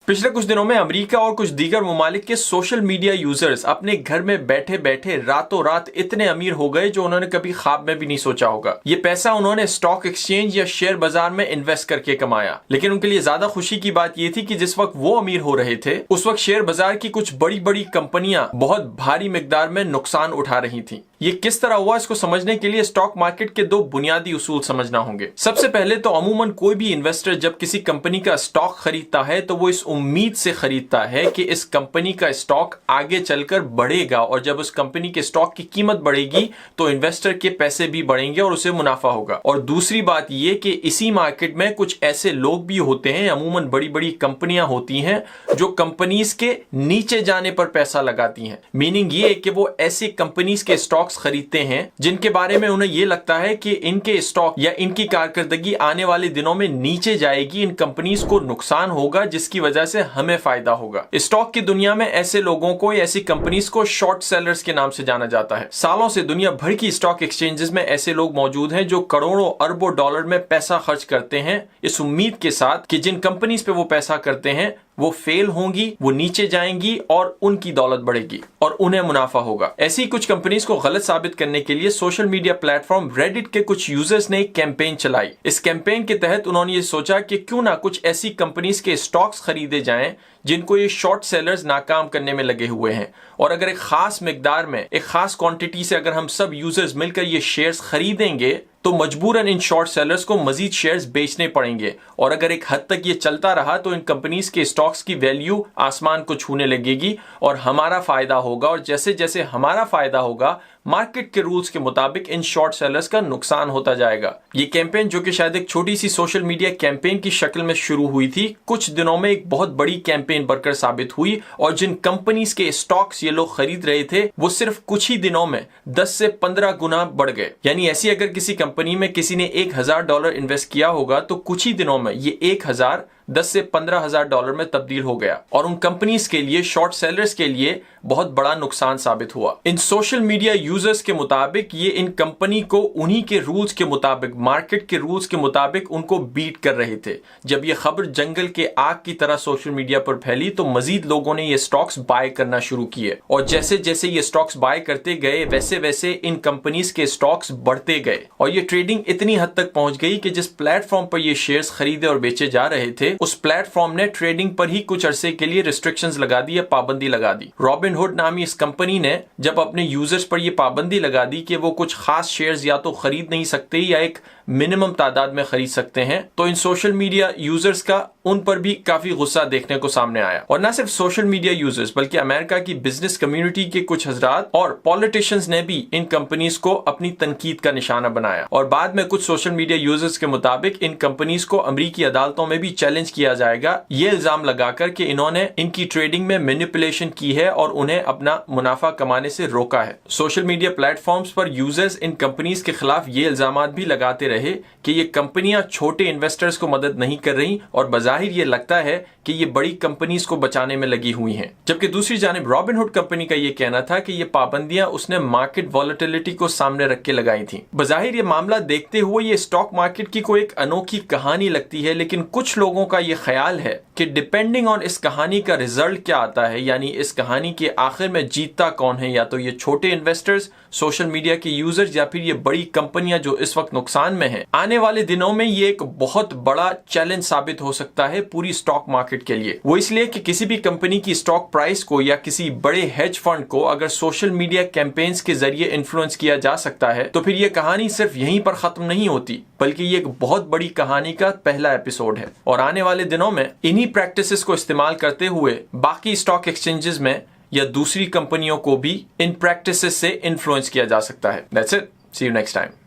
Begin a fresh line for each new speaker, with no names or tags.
पिछले कुछ दिनों में अमेरिका और कुछ दीगर ममालिक के सोशल मीडिया यूजर्स अपने घर में बैठे बैठे रातों रात इतने अमीर हो गए जो उन्होंने कभी ख्वाब में भी नहीं सोचा होगा। ये पैसा उन्होंने स्टॉक एक्सचेंज या शेयर बाजार में इन्वेस्ट करके कमाया। लेकिन उनके लिए ज्यादा खुशी की बात यह थी कि जिस वक्त वो अमीर हो रहे थे उस वक्त शेयर बाजार की कुछ बड़ी बड़ी कंपनियां बहुत भारी मिकदार में नुकसान उठा रही थी। ये किस तरह हुआ, इसको समझने के लिए स्टॉक मार्केट के दो बुनियादी उसूल समझना होंगे। सबसे पहले तो अमूमन कोई भी इन्वेस्टर जब किसी कंपनी का स्टॉक खरीदता है तो वो इस उम्मीद से खरीदता है कि इस कंपनी का स्टॉक आगे चलकर बढ़ेगा और जब उस कंपनी के स्टॉक की कीमत बढ़ेगी तो इन्वेस्टर के पैसे भी बढ़ेंगे और उसे मुनाफा होगा। और दूसरी बात ये कि इसी मार्केट में कुछ ऐसे लोग भी होते हैं, अमूमन बड़ी बड़ी कंपनियां होती हैं जो कंपनीज के नीचे जाने पर पैसा लगाती हैं। मीनिंग ये कि वो ऐसी कंपनीज के स्टॉक खरीदते हैं जिनके बारे में उन्हें यह लगता है कि इनके स्टॉक या इनकी कारकर्दगी आने वाले दिनों में नीचे जाएगी, इन कंपनीज को नुकसान होगा जिसकी वजह से हमें फायदा होगा। स्टॉक की दुनिया में ऐसे लोगों को, ऐसी कंपनीज को शॉर्ट सेलर्स के नाम से जाना जाता है। सालों से दुनिया भर की स्टॉक एक्सचेंजेस में ऐसे लोग मौजूद हैं जो करोड़ों अरबों डॉलर में पैसा खर्च करते हैं इस उम्मीद के साथ कि जिन कंपनीज पे वो पैसा करते हैं वो फेल होंगी, वो नीचे जाएंगी और उनकी दौलत बढ़ेगी और उन्हें मुनाफा होगा। ऐसी कुछ कंपनीज को गलत साबित करने के लिए सोशल मीडिया प्लेटफॉर्म रेडिट के कुछ यूजर्स ने एक कैंपेन चलाई। इस कैंपेन के तहत उन्होंने ये सोचा कि क्यों ना कुछ ऐसी कंपनीज के स्टॉक्स खरीदे जाएं जिनको ये शॉर्ट सेलर्स नाकाम करने में लगे हुए हैं, और अगर एक खास मिकदार में, एक खास क्वांटिटी से अगर हम सब यूजर्स मिलकर ये शेयर्स खरीदेंगे तो मजबूरन इन शॉर्ट सेलर्स को मजीद शेयर्स बेचने पड़ेंगे और अगर एक हद तक ये चलता रहा तो इन कंपनीज के स्टॉक्स की वैल्यू आसमान को छूने लगेगी और हमारा फायदा होगा, और जैसे जैसे हमारा फायदा होगा मार्केट के रूल्स के मुताबिक इन शॉर्ट सेलर्स का नुकसान होता जाएगा। ये कैंपेन, जो कि शायद एक छोटी सी सोशल मीडिया कैंपेन की शक्ल में शुरू हुई थी, कुछ दिनों में एक बहुत बड़ी कैंपेन बनकर साबित हुई और जिन कंपनीज के स्टॉक्स ये लोग खरीद रहे थे वो सिर्फ कुछ ही दिनों में 10 से 15 गुना बढ़ गए। यानी ऐसी अगर किसी कंपनी में किसी ने $1000 इन्वेस्ट किया होगा तो कुछ ही दिनों में ये 1000 $10,000 से $15,000 में तब्दील हो गया और उन कंपनीज के लिए, शॉर्ट सेलर्स के लिए बहुत बड़ा नुकसान साबित हुआ। इन सोशल मीडिया यूजर्स के मुताबिक ये इन कंपनी को उन्हीं के रूल्स के मुताबिक, मार्केट के रूल्स के मुताबिक उनको बीट कर रहे थे। जब ये खबर जंगल के आग की तरह सोशल मीडिया पर फैली तो मजीद लोगों ने ये स्टॉक्स बाय करना शुरू किए और जैसे जैसे ये स्टॉक्स बाय करते गए वैसे वैसे इन कंपनीज के स्टॉक्स बढ़ते गए और ये ट्रेडिंग इतनी हद तक पहुंच गई कि जिस प्लेटफॉर्म पर ये शेयर्स खरीदे और बेचे जा रहे थे उस प्लेटफॉर्म ने ट्रेडिंग पर ही कुछ अरसे के लिए रिस्ट्रिक्शंस लगा दी, पाबंदी लगा दी। रॉबिनहुड नामी इस कंपनी ने जब अपने यूजर्स पर यह पाबंदी लगा दी कि वो कुछ खास शेयर्स या तो खरीद नहीं सकते या एक मिनिमम तादाद में खरीद सकते हैं, तो इन सोशल मीडिया यूजर्स का उन पर भी काफी गुस्सा देखने को सामने आया। और न सिर्फ सोशल मीडिया यूजर्स बल्कि अमेरिका की बिजनेस कम्युनिटी के कुछ हजरात और पॉलिटिशियंस ने भी इन कंपनीज को अपनी तनकीद का निशाना बनाया और बाद में कुछ सोशल मीडिया यूजर्स के मुताबिक इन कंपनीज को अमेरिकी अदालतों में भी चैलेंज किया जाएगा, ये इल्जाम लगाकर कि इन्होंने इनकी ट्रेडिंग में मैनिपुलेशन की है और उन्हें अपना मुनाफा कमाने से रोका है। सोशल मीडिया प्लेटफॉर्म्स पर यूजर्स इन कंपनीज के खिलाफ ये इल्जाम भी लगाते रहे कि ये कंपनियां छोटे इन्वेस्टर्स को मदद नहीं कर रही और बजाहिर ये लगता है कि ये बड़ी कंपनीज को बचाने में लगी हुई हैं। जबकि दूसरी जानिब रॉबिनहुड कंपनी का ये कहना था कि ये पाबंदियां उसने मार्केट वॉलेटिलिटी को सामने रख के लगाई थी। बजाहिर ये मामला देखते हुए ये स्टॉक मार्केट की कोई एक अनोखी कहानी लगती है, लेकिन कुछ लोगों का ये ख्याल है कि डिपेंडिंग ऑन इस कहानी का रिजल्ट क्या आता है, यानी इस कहानी के आखिर में जीतता कौन है, या तो ये छोटे इन्वेस्टर्स, सोशल मीडिया के यूजर्स या फिर ये बड़ी कंपनियां जो इस वक्त नुकसान में हैं। आने वाले दिनों में ये एक बहुत बड़ा चैलेंज साबित हो सकता है पूरी स्टॉक मार्केट के लिए। वो इसलिए कि किसी भी कंपनी की स्टॉक प्राइस को या किसी बड़े हेज फंड को अगर सोशल मीडिया कैंपेन्स के जरिए इन्फ्लुएंस किया जा सकता है तो फिर ये कहानी सिर्फ यहीं पर खत्म नहीं होती, बल्कि ये एक बहुत बड़ी कहानी का पहला एपिसोड है। और आने वाले दिनों में इन्हीं प्रैक्टिसेस को इस्तेमाल करते हुए बाकी स्टॉक एक्सचेंजेस में या दूसरी कंपनियों को भी इन प्रैक्टिसेस से इन्फ्लुएंस किया जा सकता है। That's it, see you next time.